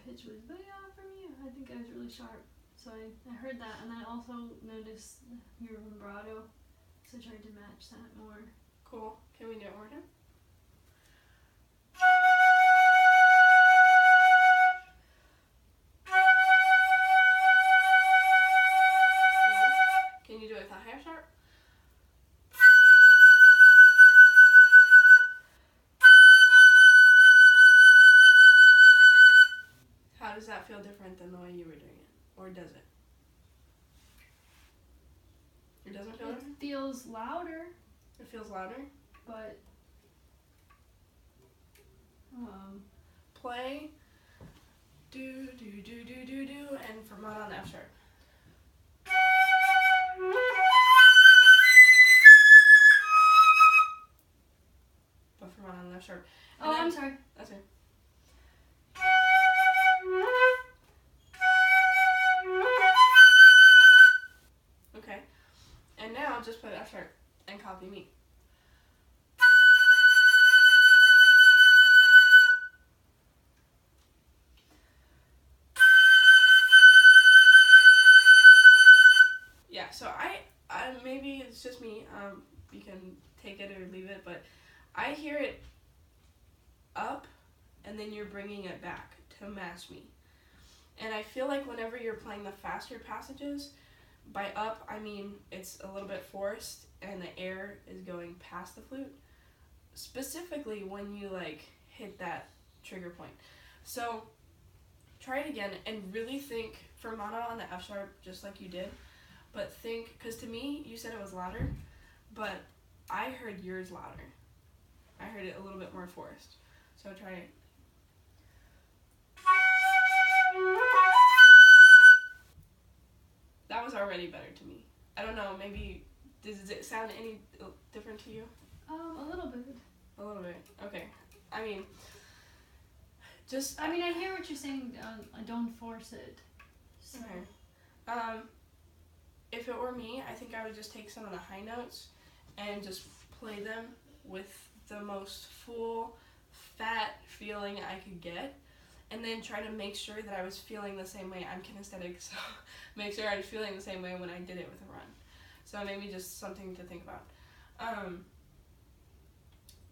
pitch was way off for me. I think I was really sharp. So I heard that, and I also noticed your vibrato, so I tried to match that more. Cool. Can we do it more time? Can you do it with a higher sharp? How does that feel different than the way you were doing it? Or does it? It doesn't feel different? It feels louder. It feels louder? But play do do do do do do and fermata on F sharp. But fermata on F sharp. And I'm sorry. That's it. Okay. And now just put F sharp and copy me. Yeah, so I maybe it's just me, you can take it or leave it, but I hear it up and then you're bringing it back to match me. And I feel like whenever you're playing the faster passages, by up I mean it's a little bit forced and the air is going past the flute, specifically when you like hit that trigger point. So try it again and really think fermata on the F sharp just like you did. But think, because to me, you said it was louder, but I heard yours louder. I heard it a little bit more forced. So try it. That was already better to me. I don't know, maybe, does it sound any different to you? A little bit. A little bit, okay. I mean, I hear what you're saying, don't force it. So. Okay. If it were me, I think I would just take some of the high notes and just play them with the most full, fat feeling I could get, and then try to make sure that I was feeling the same way. I'm kinesthetic, so make sure I was feeling the same way when I did it with a run. So maybe just something to think about.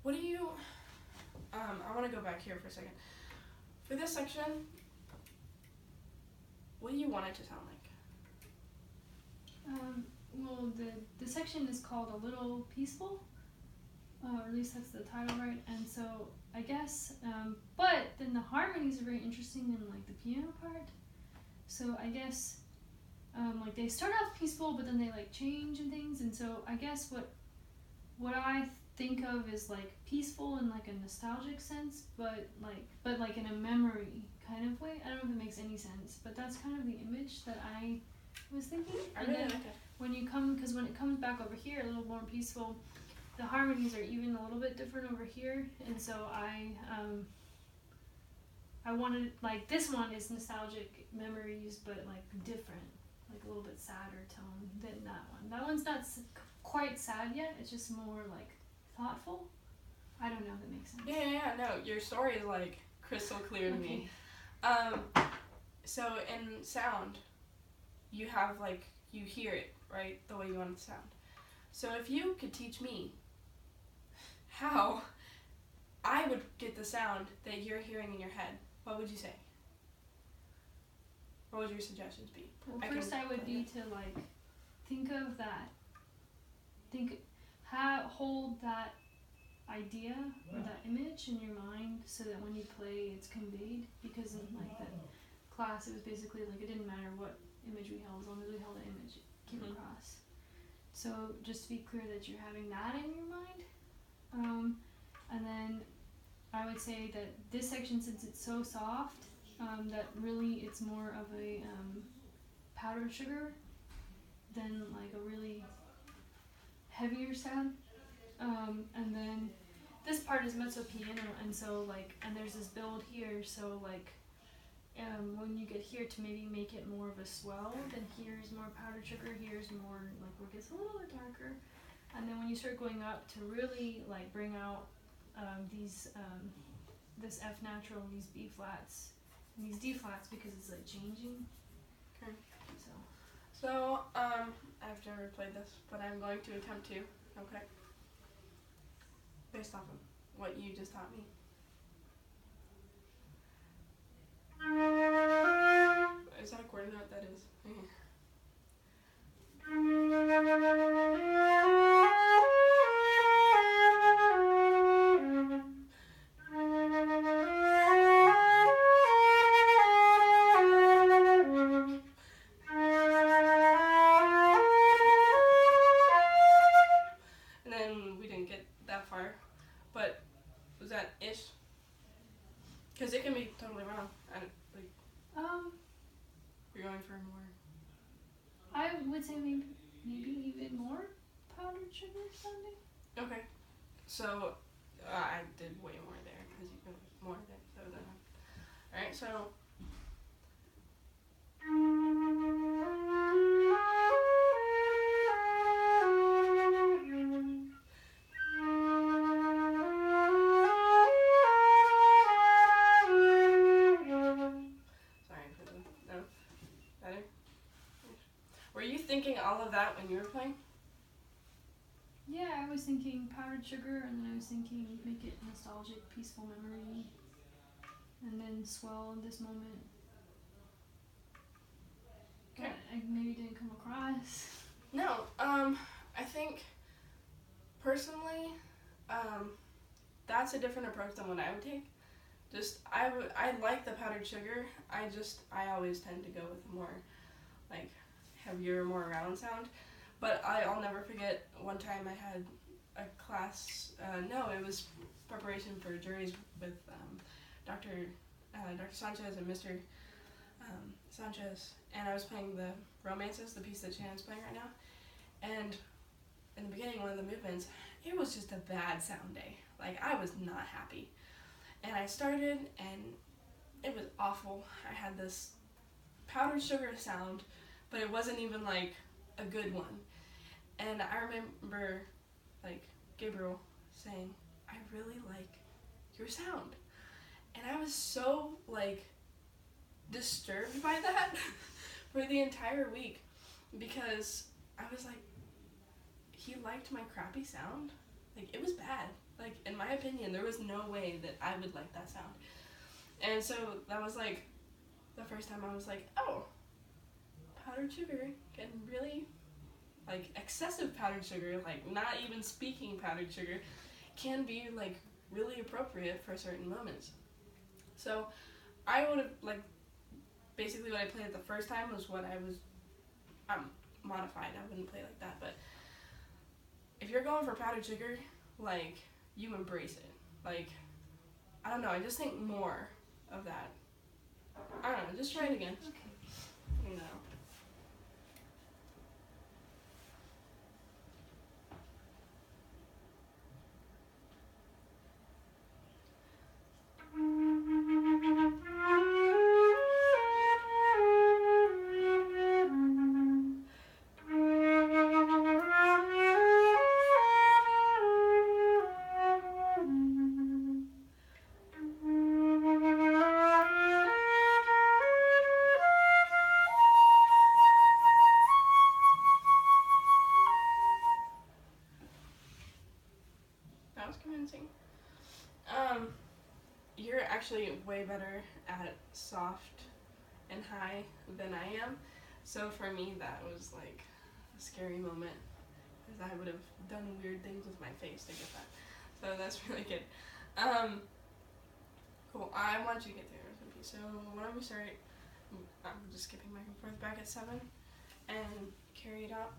What do you... I want to go back here for a second. For this section, what do you want it to sound like? Well, the section is called A Little Peaceful, or at least that's the title, right? And so I guess, but then the harmonies are very interesting in like the piano part. So I guess, like they start off peaceful, but then they like change and things. And so I guess what I think of is like peaceful in like a nostalgic sense, but like in a memory kind of way. I don't know if it makes any sense, but that's kind of the image that I was thinking. And then when it comes back over here, a little more peaceful, the harmonies are even a little bit different over here, and so I wanted, like, this one is nostalgic memories, but like different, like a little bit sadder tone than that one. That one's not quite sad yet, it's just more like thoughtful. I don't know if that makes sense. Yeah, no, your story is like crystal clear to me. So in sound, you have like, you hear it, right, the way you want it to sound. So if you could teach me how I would get the sound that you're hearing in your head, what would you say? What would your suggestions be? Well, first I would be to like think of that, hold that idea or that image in your mind so that when you play it's conveyed, because in like that class it was basically like it didn't matter what image we held, as long as we held the image, it came across. So just to be clear that you're having that in your mind. And then I would say that this section, since it's so soft, that really it's more of a powdered sugar than like a really heavier sound. And then this part is mezzo piano, and so like, and there's this build here, so like when you get here to maybe make it more of a swell, then here's more powdered sugar, here's more like where it gets a little bit darker, and then when you start going up to really like bring out these this F natural, these B flats, And these D flats because it's like changing. Okay. So. So, I've never played this, but I'm going to attempt to. Okay. Based off of what you just taught me. Is that a chord? I know what that is. And then we didn't get that far, but was that ish? Because it can be totally wrong. You're going for more. I would say maybe even more powdered sugar sounding. Okay. So, I did way more there because you go more there. So then, alright, so. Sorry for the, no, better? Were you thinking all of that when you were playing? Yeah, I was thinking powdered sugar, and then I was thinking make it nostalgic, peaceful memory, and then swell in this moment. Okay. But I maybe didn't come across. No, I think personally, that's a different approach than what I would take. I like the powdered sugar. I always tend to go with a more, like, heavier, more round sound. But I'll never forget one time I had a class, it was preparation for juries with Dr. Sanchez and Mr. Sanchez, and I was playing the Romances, the piece that Shannon's playing right now, and in the beginning, one of the movements, it was just a bad sound day. Like, I was not happy. And I started, and it was awful. I had this powdered sugar sound, but it wasn't even, like, a good one. And I remember, like, Gabriel saying, I really like your sound. And I was so, like, disturbed by that for the entire week, because I was like, he liked my crappy sound? Like, it was bad. Like, in my opinion, there was no way that I would like that sound. And so that was, like, the first time I was like, oh, powdered sugar can really, like, excessive powdered sugar, like, not even speaking powdered sugar, can be, like, really appropriate for certain moments. So I would have, like, basically what I played the first time was what I was modified. I wouldn't play like that, but if you're going for powdered sugar, like, you embrace it. Like, I don't know, I just think more of that. I don't know, just try it again. Okay. You know. That was convincing. You're actually way better at soft and high than I am. So for me, that was like a scary moment, because I would have done weird things with my face to get that. So that's really good. Cool. I want you to get there. So whenever we start, I'm just skipping back and forth back at 7 and carry it out.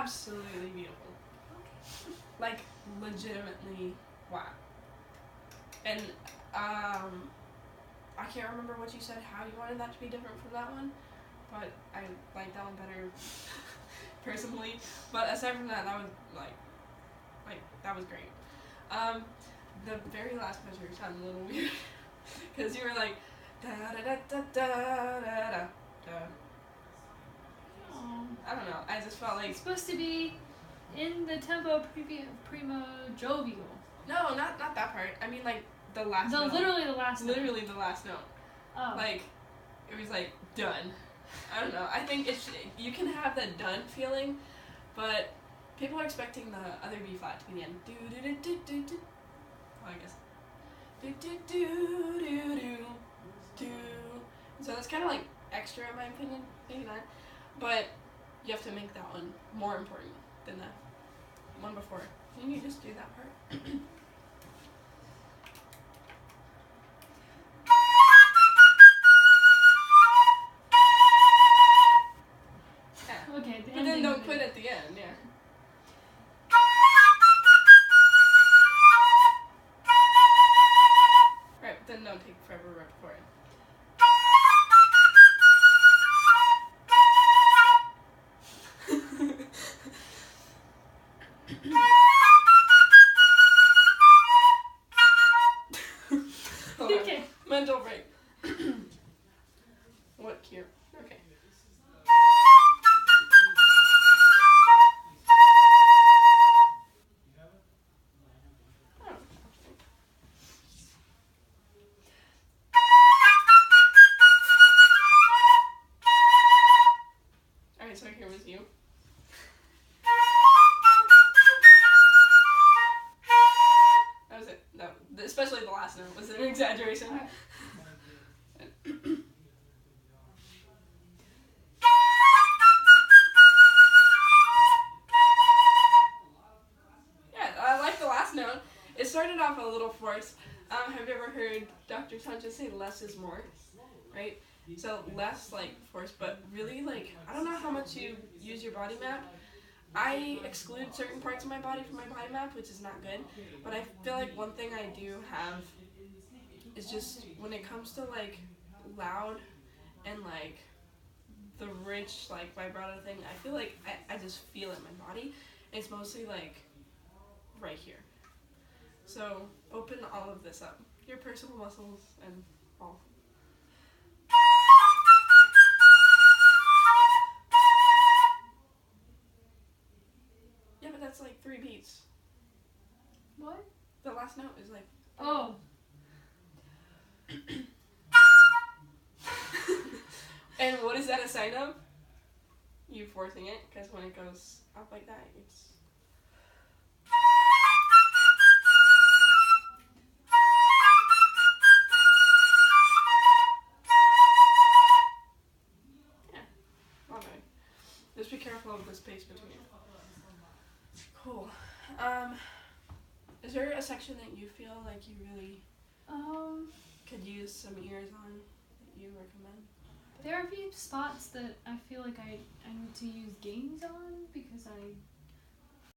absolutely beautiful. Like, legitimately, wow. And, I can't remember what you said, how you wanted that to be different from that one, but I like that one better, personally. But aside from that, that was, like, that was great. The very last measure sounded a little weird, because you were like, da-da-da-da-da-da-da. I don't know, I just felt like... It's supposed to be in the tempo primo jovial. No, not that part. I mean, like, the last note. Literally the last note. Literally the last note. Oh. Like, it was like, done. I don't know. I think you can have that done feeling, but people are expecting the other B flat to be the end. Do do do do do do. Well, I guess. Do do do do do do. So that's kind of like extra in my opinion. Maybe not. But you have to make that one more important than the one before. Can you just do that part? Okay, but then don't quit at the end, yeah. Right, then don't take forever right before it. Okay. Mental break. What cute. Okay. Alright, so here was you. That was it. No, especially the last note was an exaggeration. Yeah, I like the last note. It started off a little forced. Have you ever heard Dr. Sancha say less is more? Right? So less like forced, but really like, I don't know how much you use your body map. I exclude certain parts of my body from my body map, which is not good. But I feel like one thing I do have is just when it comes to like loud and like the rich like vibrato thing, I feel like I just feel it in my body. It's mostly like right here. So open all of this up. Your personal muscles and all. Yeah, but that's like 3 beats. What? The last note is like... Oh. And what is that a sign of? You forcing it, because when it goes up like that, it's... Yeah, all right. Just be careful of the space between it. Cool. Is there a section that you feel like you really could use some ears on that you recommend? There are a few spots that I feel like I need to use gains on because I